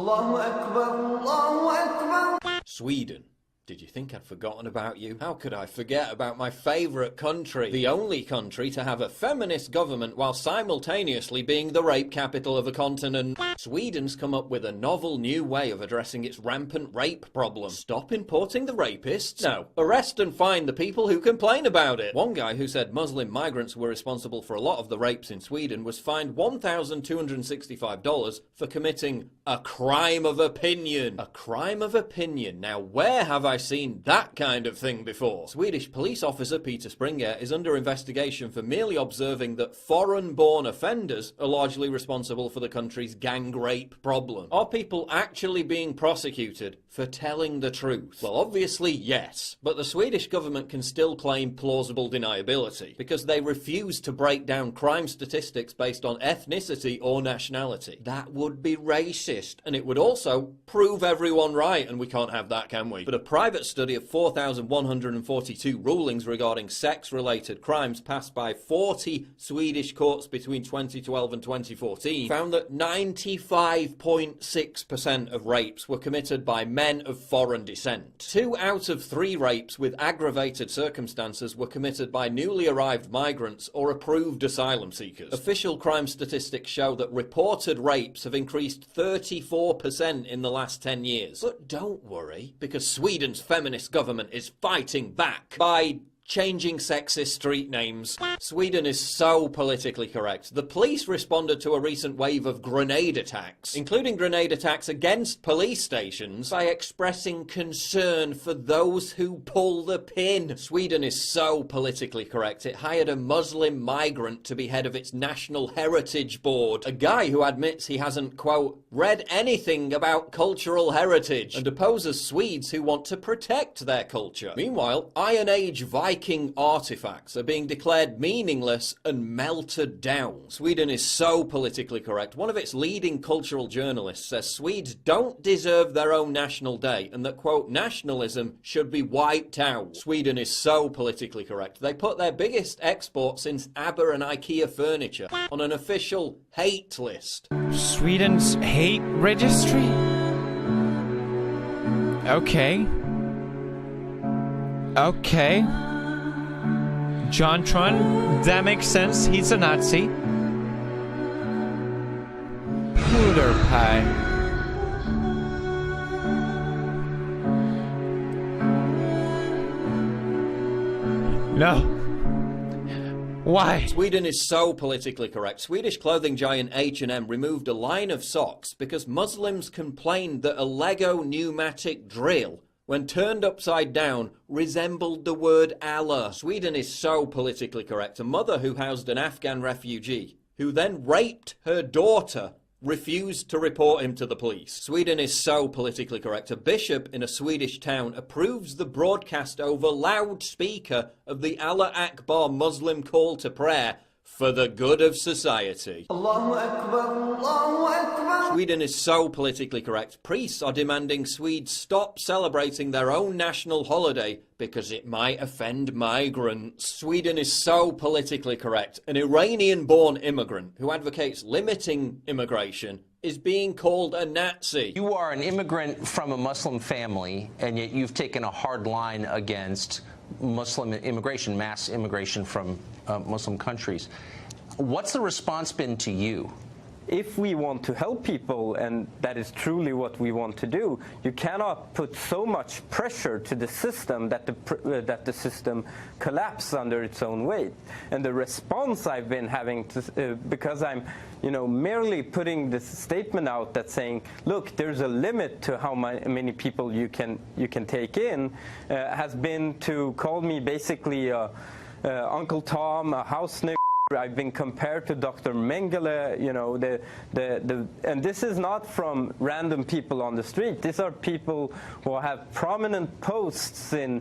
Allahu Akbar, Allahu Akbar. Sweden. Did you think I'd forgotten about you? How could I forget about my favourite country? The only country to have a feminist government while simultaneously being the rape capital of a continent. Sweden's come up with a novel new way of addressing its rampant rape problem. Stop importing the rapists? No. Arrest and fine the people who complain about it. One guy who said Muslim migrants were responsible for a lot of the rapes in Sweden was fined $1,265 for committing a crime of opinion. A crime of opinion. Now, where have I seen that kind of thing before? Swedish police officer Peter Springer is under investigation for merely observing that foreign-born offenders are largely responsible for the country's gang rape problem. Are people actually being prosecuted for telling the truth? Well, obviously yes, but the Swedish government can still claim plausible deniability because they refuse to break down crime statistics based on ethnicity or nationality. That would be racist, and it would also prove everyone right, and we can't have that, can we? But a private study of 4,142 rulings regarding sex-related crimes passed by 40 Swedish courts between 2012 and 2014 found that 95.6% of rapes were committed by men of foreign descent. 2 out of 3 rapes with aggravated circumstances were committed by newly arrived migrants or approved asylum seekers. Official crime statistics show that reported rapes have increased 34% in the last 10 years. But don't worry, because Sweden's feminist government is fighting back by changing sexist street names. Sweden is so politically correct. The police responded to a recent wave of grenade attacks, including grenade attacks against police stations, by expressing concern for those who pull the pin. Sweden is so politically correct. It hired a Muslim migrant to be head of its National Heritage Board, a guy who admits he hasn't, quote, read anything about cultural heritage, and opposes Swedes who want to protect their culture. Meanwhile, Iron Age Viking artifacts are being declared meaningless and melted down. Sweden is so politically correct. One of its leading cultural journalists says Swedes don't deserve their own national day and that, quote, nationalism should be wiped out. Sweden is so politically correct. They put their biggest export since ABBA and IKEA furniture on an official hate list. Sweden's hate registry? Okay. Okay. John Tron, that makes sense. He's a Nazi. Puder pie. No. Why? Sweden is so politically correct. Swedish clothing giant H&M removed a line of socks because Muslims complained that a Lego pneumatic drill, when turned upside down, resembled the word Allah. Sweden is so politically correct. A mother who housed an Afghan refugee, who then raped her daughter, refused to report him to the police. Sweden is so politically correct. A bishop in a Swedish town approves the broadcast over loudspeaker of the Allah Akbar Muslim call to prayer for the good of society. Allahu Akbar, Allahu Akbar. Sweden is so politically correct. Priests are demanding Swedes stop celebrating their own national holiday because it might offend migrants. Sweden is so politically correct. An Iranian-born immigrant who advocates limiting immigration is being called a Nazi. You are an immigrant from a Muslim family, and yet you've taken a hard line against Muslim immigration, mass immigration from Muslim countries. What's the response been to you? If we want to help people, and that is truly what we want to do, you cannot put so much pressure to the system that the system collapses under its own weight. And the response I've been having, because I'm, merely putting this statement out that's saying, look, there's a limit to how many people you can take in, has been to call me basically Uncle Tom, a house nigger. I've been compared to Dr. Mengele, and this is not from random people on the street. These are people who have prominent posts in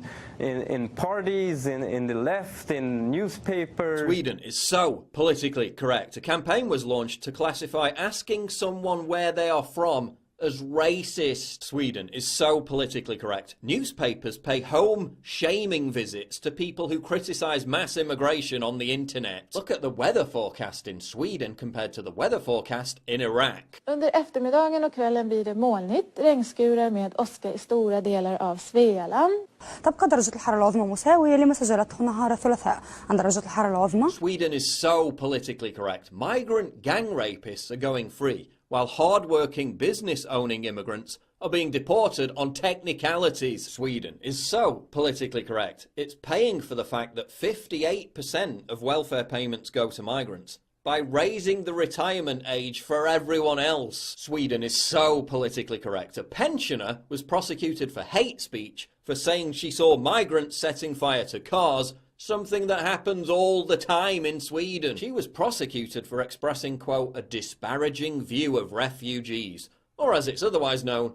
parties, in the left, in newspapers. Sweden is so politically correct. A campaign was launched to classify asking someone where they are from as racist. Sweden is so politically correct. Newspapers pay home shaming visits to people who criticise mass immigration on the internet. Look at the weather forecast in Sweden compared to the weather forecast in Iraq. Under eftermiddagen och kvällen blir det molnigt, regnskurar med åska i stora delar av Svealand. تبقى درجة الحرارة العظمى مساوية لما سجلته نهار الثلاثاء عند درجة الحرارة العظمى. Sweden is so politically correct. Migrant gang rapists are going free, while hard-working, business-owning immigrants are being deported on technicalities. Sweden is so politically correct. It's paying for the fact that 58% of welfare payments go to migrants by raising the retirement age for everyone else. Sweden is so politically correct. A pensioner was prosecuted for hate speech for saying she saw migrants setting fire to cars, something that happens all the time in Sweden. She was prosecuted for expressing, quote, a disparaging view of refugees, or as it's otherwise known,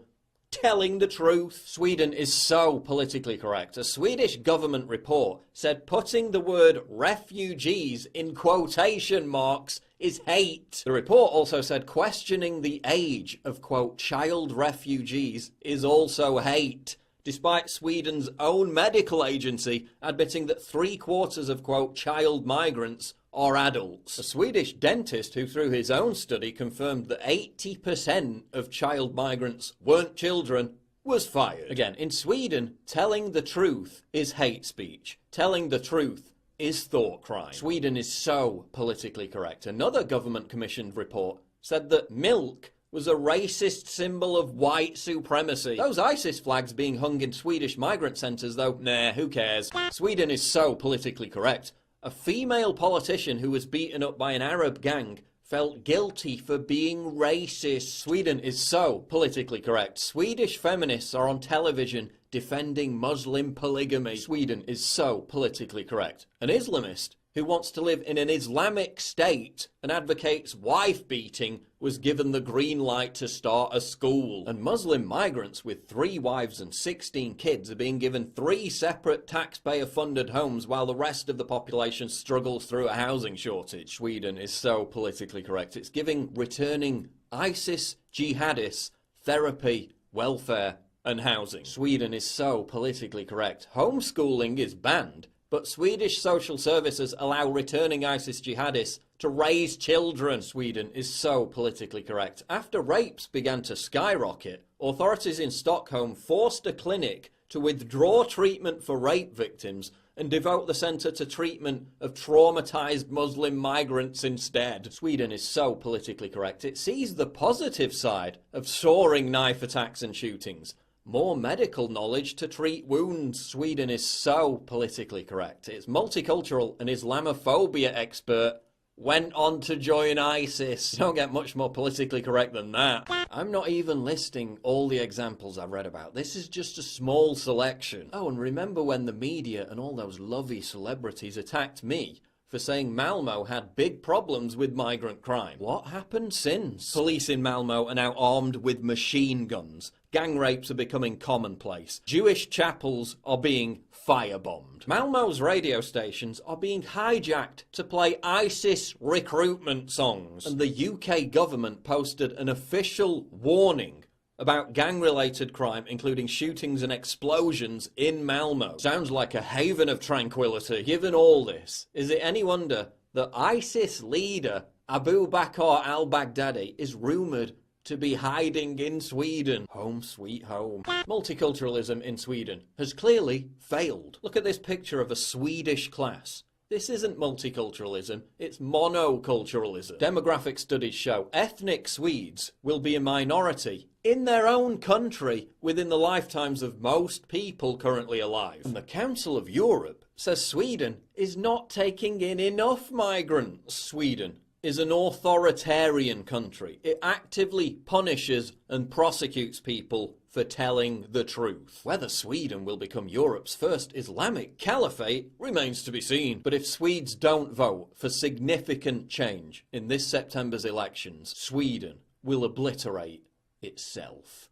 telling the truth. Sweden is so politically correct. A Swedish government report said putting the word refugees in quotation marks is hate. The report also said questioning the age of, quote, child refugees is also hate, despite Sweden's own medical agency admitting that 3/4 of, quote, child migrants are adults. A Swedish dentist who through his own study confirmed that 80% of child migrants weren't children was fired. Again, in Sweden, telling the truth is hate speech. Telling the truth is thought crime. Sweden is so politically correct. Another government-commissioned report said that milk was a racist symbol of white supremacy. Those ISIS flags being hung in Swedish migrant centres, though, nah, who cares? Sweden is so politically correct. A female politician who was beaten up by an Arab gang felt guilty for being racist. Sweden is so politically correct. Swedish feminists are on television defending Muslim polygamy. Sweden is so politically correct. An Islamist who wants to live in an Islamic state and advocates wife beating was given the green light to start a school. And Muslim migrants with 3 wives and 16 kids are being given 3 separate taxpayer-funded homes while the rest of the population struggles through a housing shortage. Sweden is so politically correct. It's giving returning ISIS jihadists therapy, welfare and housing. Sweden is so politically correct. Homeschooling is banned, but Swedish social services allow returning ISIS jihadists to raise children. Sweden is so politically correct. After rapes began to skyrocket, authorities in Stockholm forced a clinic to withdraw treatment for rape victims and devote the centre to treatment of traumatised Muslim migrants instead. Sweden is so politically correct. It sees the positive side of soaring knife attacks and shootings. More medical knowledge to treat wounds. Sweden is so politically correct. Its multicultural and Islamophobia expert went on to join ISIS. Don't get much more politically correct than that. I'm not even listing all the examples I've read about. This is just a small selection. Oh, and remember when the media and all those lovey celebrities attacked me for saying Malmo had big problems with migrant crime? What happened since? Police in Malmo are now armed with machine guns. Gang rapes are becoming commonplace. Jewish chapels are being firebombed. Malmo's radio stations are being hijacked to play ISIS recruitment songs. And the UK government posted an official warning about gang-related crime, including shootings and explosions in Malmo. Sounds like a haven of tranquility. Given all this, is it any wonder that ISIS leader Abu Bakr al-Baghdadi is rumoured to be hiding in Sweden? Home sweet home. Multiculturalism in Sweden has clearly failed. Look at this picture of a Swedish class. This isn't multiculturalism, it's monoculturalism. Demographic studies show ethnic Swedes will be a minority in their own country within the lifetimes of most people currently alive. And the Council of Europe says Sweden is not taking in enough migrants. Sweden is an authoritarian country. It actively punishes and prosecutes people for telling the truth. Whether Sweden will become Europe's first Islamic caliphate remains to be seen. But if Swedes don't vote for significant change in this September's elections, Sweden will obliterate itself.